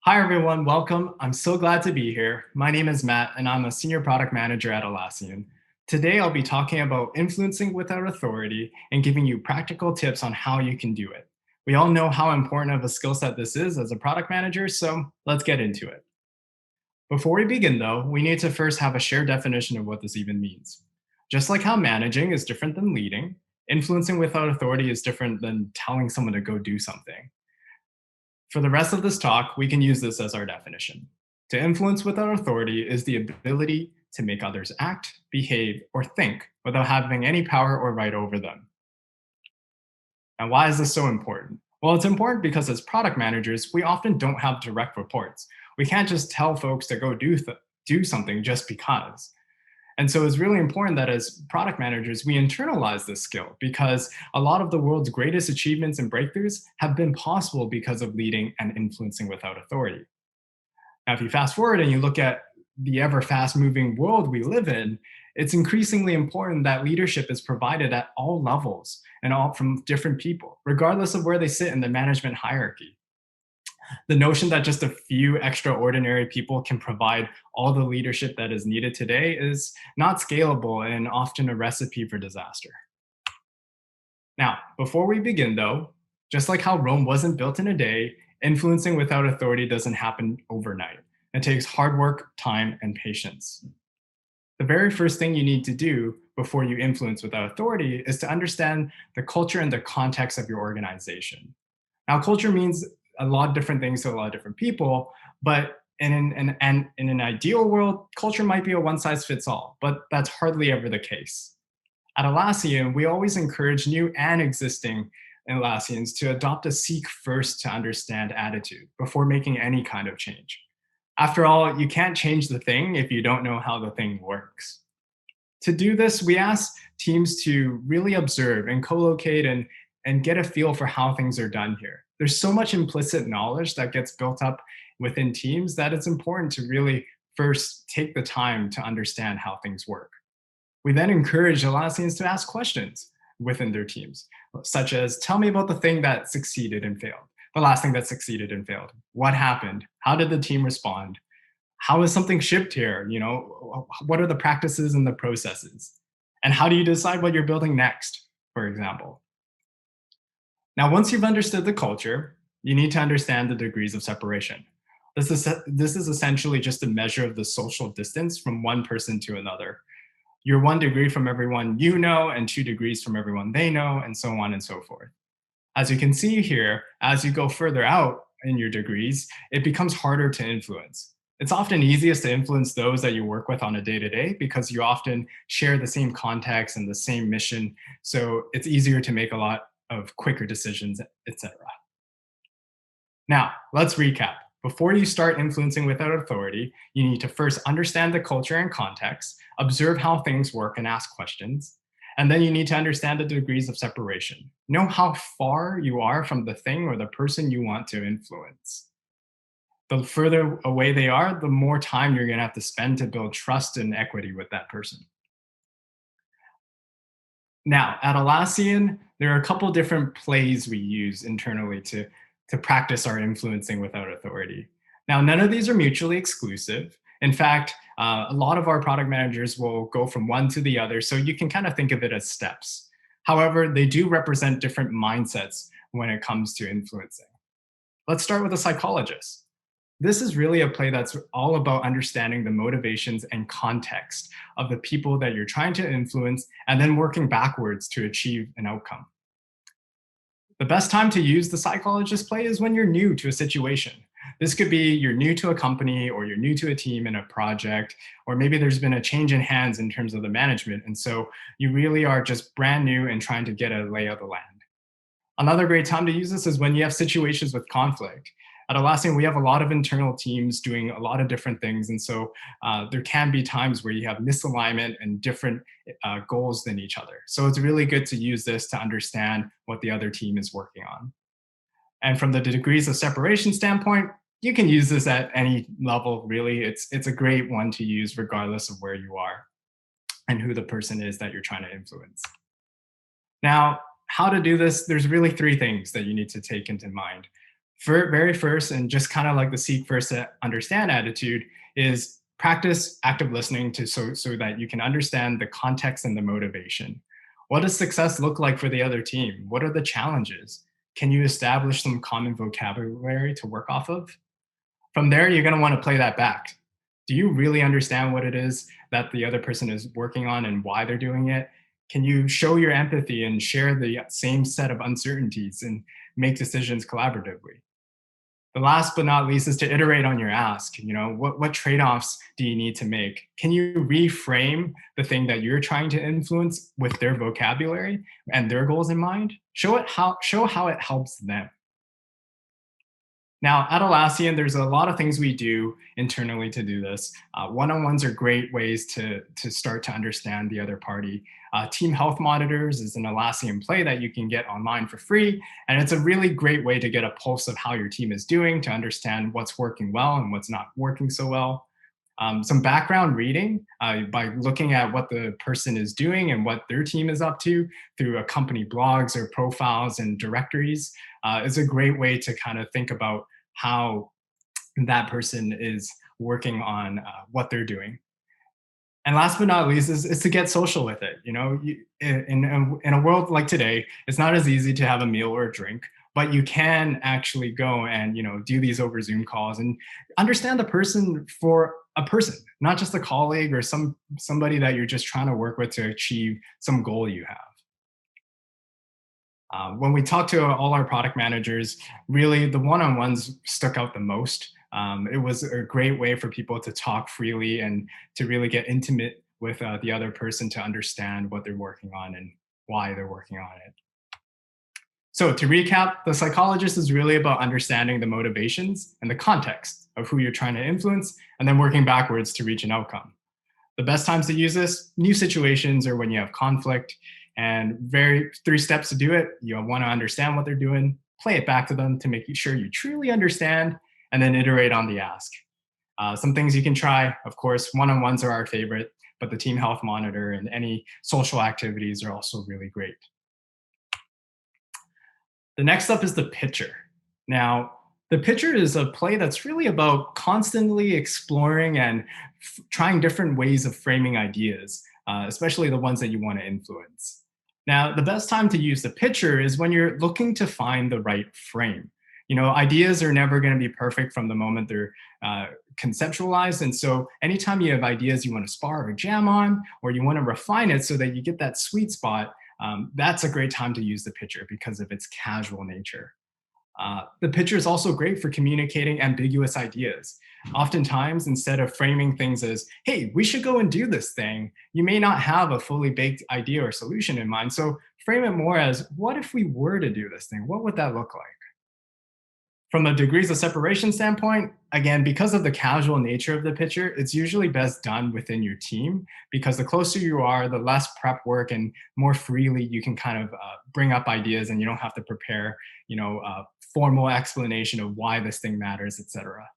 Hi, everyone. Welcome. I'm so glad to be here. My name is Matt, and I'm a senior product manager at Atlassian. Today, I'll be talking about influencing without authority and giving you practical tips on how you can do it. We all know how important of a skill set this is as a product manager, so let's get into it. Before we begin, though, we need to first have a shared definition of what this even means. Just like how managing is different than leading, influencing without authority is different than telling someone to go do something. For the rest of this talk, we can use this as our definition. To influence without authority is the ability to make others act, behave, or think without having any power or right over them. Now, why is this so important? Well, it's important because as product managers, we often don't have direct reports. We can't just tell folks to go do something just because. And so it's really important that as product managers, we internalize this skill because a lot of the world's greatest achievements and breakthroughs have been possible because of leading and influencing without authority. Now, if you fast forward and you look at the ever fast moving world we live in, it's increasingly important that leadership is provided at all levels and all from different people, regardless of where they sit in the management hierarchy. The notion that just a few extraordinary people can provide all the leadership that is needed today is not scalable and often a recipe for disaster. Now, before we begin, though, just like how Rome wasn't built in a day, influencing without authority doesn't happen overnight. It takes hard work, time, and patience. The very first thing you need to do before you influence without authority is to understand the culture and the context of your organization. Now, culture means a lot of different things to a lot of different people, but in an ideal world, culture might be a one size fits all, but that's hardly ever the case. At Atlassian, we always encourage new and existing Atlassians to adopt a seek first to understand attitude before making any kind of change. After all, you can't change the thing if you don't know how the thing works. To do this, we ask teams to really observe and co-locate and get a feel for how things are done here. There's so much implicit knowledge that gets built up within teams that it's important to really first take the time to understand how things work. We then encourage Atlassians to ask questions within their teams, such as, tell me about the thing that succeeded and failed, the last thing that succeeded and failed. What happened? How did the team respond? How is something shipped here? What are the practices and the processes? And how do you decide what you're building next, for example? Now, once you've understood the culture, you need to understand the degrees of separation. This is essentially just a measure of the social distance from one person to another. You're 1 degree from everyone you know, and 2 degrees from everyone they know, and so on and so forth. As you can see here, as you go further out in your degrees, it becomes harder to influence. It's often easiest to influence those that you work with on a day to day because you often share the same context and the same mission. So it's easier to make a lot of quicker decisions, etc. Now, let's recap. Before you start influencing without authority, you need to first understand the culture and context, observe how things work and ask questions. And then you need to understand the degrees of separation. Know how far you are from the thing or the person you want to influence. The further away they are, the more time you're going to have to spend to build trust and equity with that person. Now, at Atlassian, there are a couple different plays we use internally to practice our influencing without authority. Now, none of these are mutually exclusive. In fact, a lot of our product managers will go from one to the other, so you can kind of think of it as steps. However, they do represent different mindsets when it comes to influencing. Let's start with a psychologist. This is really a play that's all about understanding the motivations and context of the people that you're trying to influence and then working backwards to achieve an outcome. The best time to use the psychologist play is when you're new to a situation. This could be you're new to a company or you're new to a team in a project, or maybe there's been a change in hands in terms of the management. And so you really are just brand new and trying to get a lay of the land. Another great time to use this is when you have situations with conflict. At Atlassian, we have a lot of internal teams doing a lot of different things. And so there can be times where you have misalignment and different goals than each other. So it's really good to use this to understand what the other team is working on. And from the degrees of separation standpoint, you can use this at any level, really. It's a great one to use regardless of where you are and who the person is that you're trying to influence. Now, how to do this, there's really 3 things that you need to take into mind. Very first, and just kind of like the seek first to understand attitude, is practice active listening so that you can understand the context and the motivation. What does success look like for the other team? What are the challenges? Can you establish some common vocabulary to work off of? From there, you're going to want to play that back. Do you really understand what it is that the other person is working on and why they're doing it? Can you show your empathy and share the same set of uncertainties and make decisions collaboratively? The last but not least is to iterate on your ask. What trade-offs do you need to make? Can you reframe the thing that you're trying to influence with their vocabulary and their goals in mind? Show how it helps them. Now, at Atlassian, there's a lot of things we do internally to do this. One-on-ones are great ways to start to understand the other party. Team Health Monitors is an Atlassian play that you can get online for free, and it's a really great way to get a pulse of how your team is doing, to understand what's working well and what's not working so well. Some background reading by looking at what the person is doing and what their team is up to through a company blogs or profiles and directories is a great way to kind of think about how that person is working on what they're doing. And last but not least is to get social with it. In a world like today, it's not as easy to have a meal or a drink, but you can actually go and do these over Zoom calls and understand the person for a person, not just a colleague or somebody that you're just trying to work with to achieve some goal you have. When we talked to all our product managers, really the one-on-ones stuck out the most. It was a great way for people to talk freely and to really get intimate with the other person to understand what they're working on and why they're working on it. So to recap, the psychologist is really about understanding the motivations and the context of who you're trying to influence, and then working backwards to reach an outcome. The best times to use this, new situations or when you have conflict, and three steps to do it. You want to understand what they're doing, play it back to them to make sure you truly understand, and then iterate on the ask. Some things you can try, of course, one-on-ones are our favorite, but the team health monitor and any social activities are also really great. The next up is the pitcher. Now, the pitcher is a play that's really about constantly exploring and trying different ways of framing ideas, especially the ones that you want to influence. Now, the best time to use the pitcher is when you're looking to find the right frame. Ideas are never going to be perfect from the moment they're conceptualized. And so anytime you have ideas you want to spar or jam on, or you want to refine it so that you get that sweet spot, that's a great time to use the pitcher because of its casual nature. The pitcher is also great for communicating ambiguous ideas. Oftentimes, instead of framing things as, hey, we should go and do this thing, you may not have a fully baked idea or solution in mind. So frame it more as, what if we were to do this thing? What would that look like? From a degrees of separation standpoint, again, because of the casual nature of the pitcher, it's usually best done within your team because the closer you are, the less prep work and more freely you can kind of bring up ideas and you don't have to prepare, formal explanation of why this thing matters, etc.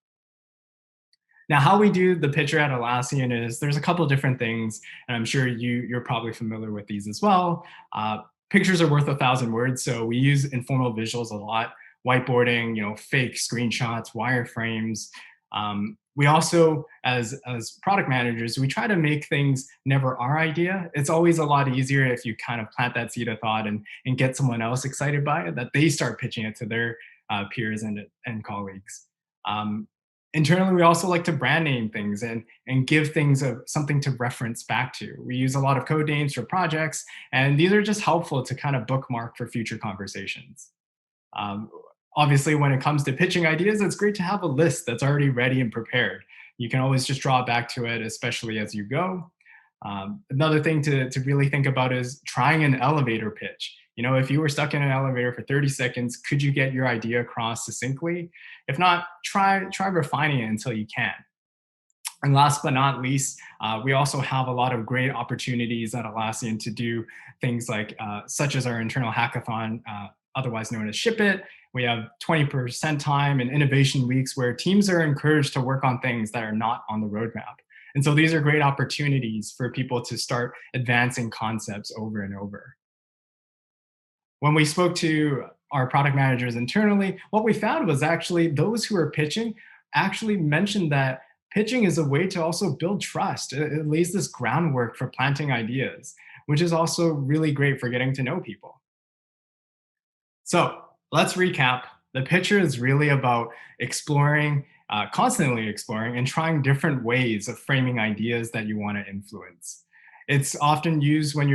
Now, how we do the pitcher at Atlassian is there's a couple of different things, and I'm sure you're probably familiar with these as well. Pictures are worth 1,000 words, so we use informal visuals a lot. Whiteboarding, fake screenshots, wireframes. We also, as product managers, we try to make things never our idea. It's always a lot easier if you kind of plant that seed of thought and get someone else excited by it, that they start pitching it to their peers and colleagues. Internally, we also like to brand name things and give things something to reference back to. We use a lot of code names for projects, and these are just helpful to kind of bookmark for future conversations. Obviously, when it comes to pitching ideas, it's great to have a list that's already ready and prepared. You can always just draw back to it, especially as you go. Another thing to really think about is trying an elevator pitch. If you were stuck in an elevator for 30 seconds, could you get your idea across succinctly? If not, try refining it until you can. And last but not least, we also have a lot of great opportunities at Atlassian to do things like such as our internal hackathon, otherwise known as Ship It. We have 20% time and innovation weeks where teams are encouraged to work on things that are not on the roadmap. And so these are great opportunities for people to start advancing concepts over and over. When we spoke to our product managers internally, what we found was actually those who are pitching actually mentioned that pitching is a way to also build trust. It lays this groundwork for planting ideas, which is also really great for getting to know people. So let's recap. The picture is really about exploring, constantly exploring, and trying different ways of framing ideas that you want to influence. It's often used when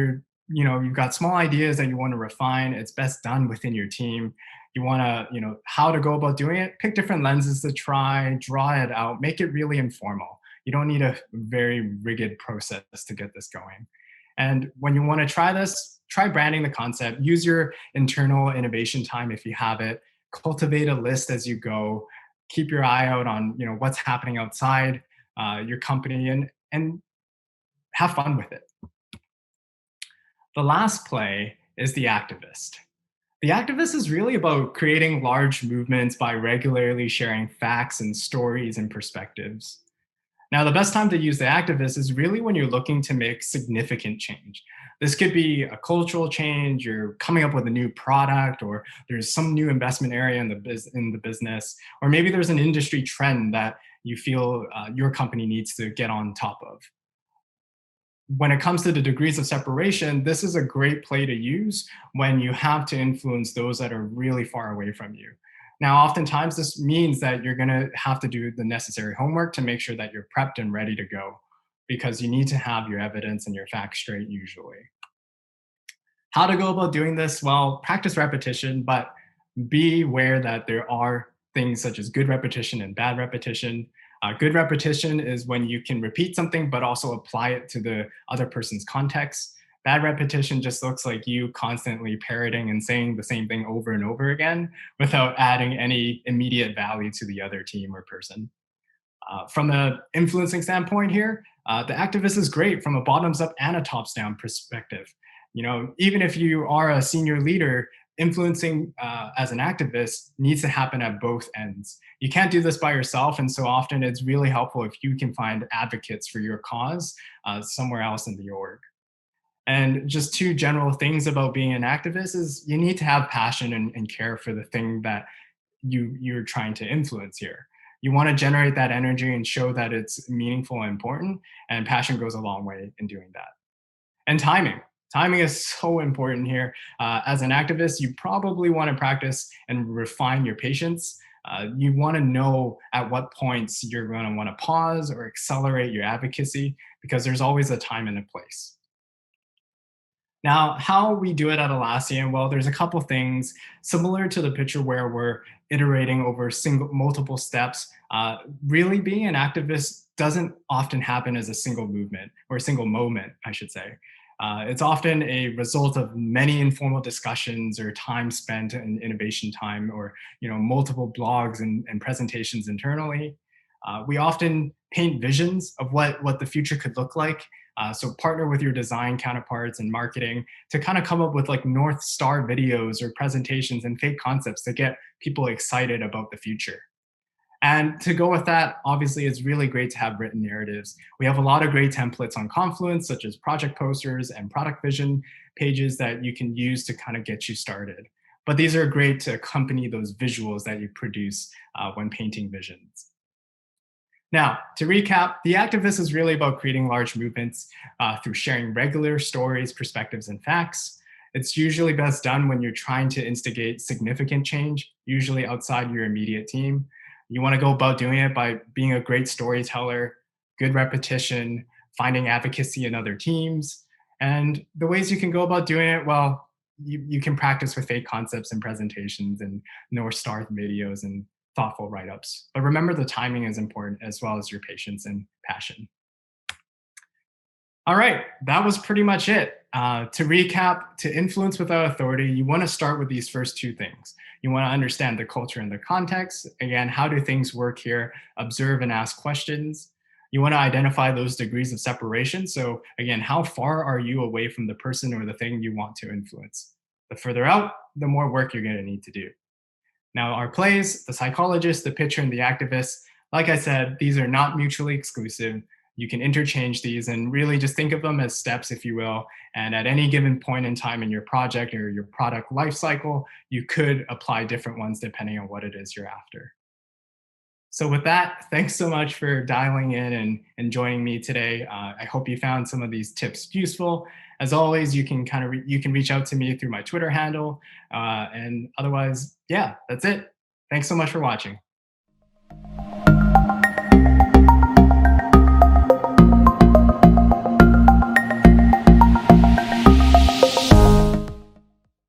you've got small ideas that you want to refine. It's best done within your team. You want to, how to go about doing it. Pick different lenses to try, draw it out, make it really informal. You don't need a very rigid process to get this going. And when you want to try this, try branding the concept. Use your internal innovation time if you have it. Cultivate a list as you go. Keep your eye out on what's happening outside your company, and have fun with it. The last play is the activist. The activist is really about creating large movements by regularly sharing facts and stories and perspectives. Now, the best time to use the activist is really when you're looking to make significant change. This could be a cultural change, you're coming up with a new product, or there's some new investment area in the business, or maybe there's an industry trend that you feel your company needs to get on top of. When it comes to the degrees of separation, this is a great play to use when you have to influence those that are really far away from you. Now, oftentimes this means that you're going to have to do the necessary homework to make sure that you're prepped and ready to go, because you need to have your evidence and your facts straight usually. How to go about doing this? Well, practice repetition, but be aware that there are things such as good repetition and bad repetition. Good repetition is when you can repeat something, but also apply it to the other person's context. Bad repetition just looks like you constantly parroting and saying the same thing over and over again without adding any immediate value to the other team or person. From an influencing standpoint here, the activist is great from a bottoms up and a tops down perspective. Even if you are a senior leader, influencing as an activist needs to happen at both ends. You can't do this by yourself, and so often it's really helpful if you can find advocates for your cause somewhere else in the org. And just two general things about being an activist is you need to have passion and care for the thing that you're trying to influence here. You want to generate that energy and show that it's meaningful and important, and passion goes a long way in doing that. And timing. Timing is so important here. As an activist, you probably want to practice and refine your patience. You want to know at what points you're going to want to pause or accelerate your advocacy, because there's always a time and a place. Now, how we do it at Atlassian, well, there's a couple things similar to the picture where we're iterating over multiple steps. Really being an activist doesn't often happen as a single movement, or a single moment, I should say. It's often a result of many informal discussions or time spent in innovation time, or multiple blogs and presentations internally. We often paint visions of what the future could look like. So partner with your design counterparts and marketing to kind of come up with like North Star videos or presentations and fake concepts to get people excited about the future. And to go with that, obviously, it's really great to have written narratives. We have a lot of great templates on Confluence, such as project posters and product vision pages that you can use to kind of get you started. But these are great to accompany those visuals that you produce when painting visions. Now, to recap, the activist is really about creating large movements through sharing regular stories, perspectives, and facts. It's usually best done when you're trying to instigate significant change, usually outside your immediate team. You want to go about doing it by being a great storyteller, good repetition, finding advocacy in other teams. And the ways you can go about doing it, well, you can practice with fake concepts and presentations and North Star videos and thoughtful write-ups. But remember, the timing is important, as well as your patience and passion. All right, that was pretty much it. To recap, to influence without authority, you want to start with these first two things. You want to understand the culture and the context. Again, how do things work here? Observe and ask questions. You want to identify those degrees of separation. So again, how far are you away from the person or the thing you want to influence? The further out, the more work you're going to need to do. Now, our plays, the psychologist, the pitcher, and the activist, like I said, these are not mutually exclusive. You can interchange these and really just think of them as steps, if you will. And at any given point in time in your project or your product lifecycle, you could apply different ones depending on what it is you're after. So with that, thanks so much for dialing in and joining me today. I hope you found some of these tips useful. As always, you can you can reach out to me through my Twitter handle. And otherwise, yeah, that's it. Thanks so much for watching.